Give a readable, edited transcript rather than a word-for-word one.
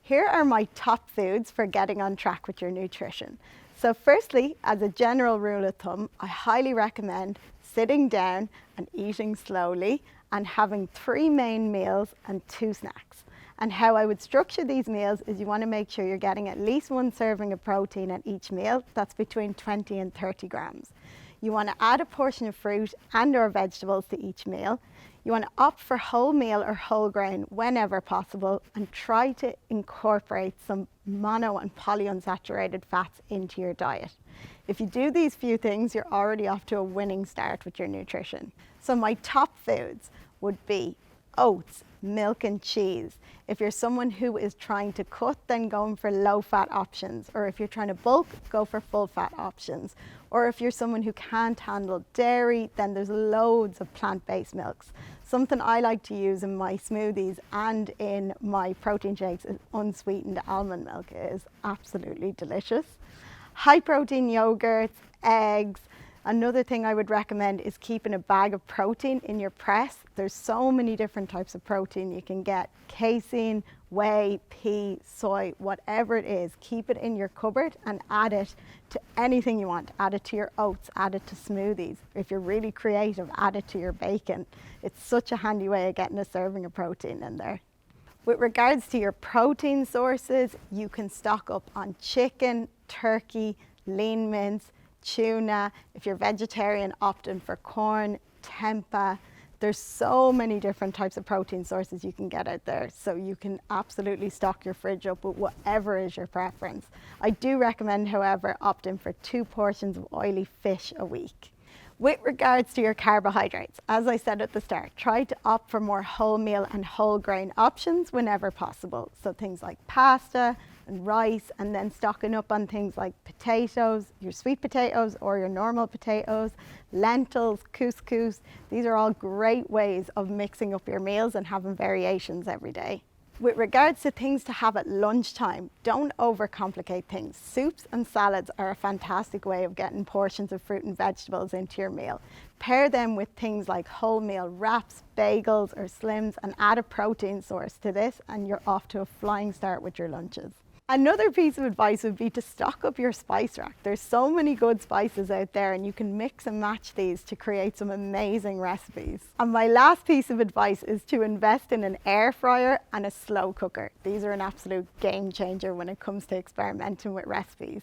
Here are my top foods for getting on track with your nutrition. So firstly, as a general rule of thumb, I highly recommend sitting down and eating slowly and having 3 main meals and 2 snacks. And how I would structure these meals is you want to make sure you're getting at least 1 serving of protein at each meal. That's between 20 and 30 grams. You want to add a portion of fruit and or vegetables to each meal. You want to opt for wholemeal or whole grain whenever possible and try to incorporate some mono and polyunsaturated fats into your diet. If you do these few things, you're already off to a winning start with your nutrition. So my top foods would be oats, milk and cheese. If you're someone who is trying to cut, then going for low fat options. Or if you're trying to bulk, go for full fat options. Or if you're someone who can't handle dairy, then there's loads of plant-based milks. Something I like to use in my smoothies and in my protein shakes is unsweetened almond milk. It is absolutely delicious. High protein yogurts, eggs. Another thing I would recommend is keeping a bag of protein in your press. There's so many different types of protein you can get. Casein, whey, pea, soy, whatever it is, keep it in your cupboard and add it to anything you want. Add it to your oats, add it to smoothies. If you're really creative, add it to your bacon. It's such a handy way of getting a serving of protein in there. With regards to your protein sources, you can stock up on chicken, turkey, lean mince, tuna. If you're vegetarian, opt in for corn, tempeh. There's so many different types of protein sources you can get out there, so you can absolutely stock your fridge up with whatever is your preference. I do recommend, however, opt in for 2 portions of oily fish a week. With regards to your carbohydrates, as I said at the start, try to opt for more wholemeal and whole grain options whenever possible. So things like pasta and rice, and then stocking up on things like potatoes, your sweet potatoes or your normal potatoes, lentils, couscous. These are all great ways of mixing up your meals and having variations every day. With regards to things to have at lunchtime, don't overcomplicate things. Soups and salads are a fantastic way of getting portions of fruit and vegetables into your meal. Pair them with things like wholemeal wraps, bagels or slims, and add a protein source to this and you're off to a flying start with your lunches. Another piece of advice would be to stock up your spice rack. There's so many good spices out there and you can mix and match these to create some amazing recipes. And my last piece of advice is to invest in an air fryer and a slow cooker. These are an absolute game changer when it comes to experimenting with recipes.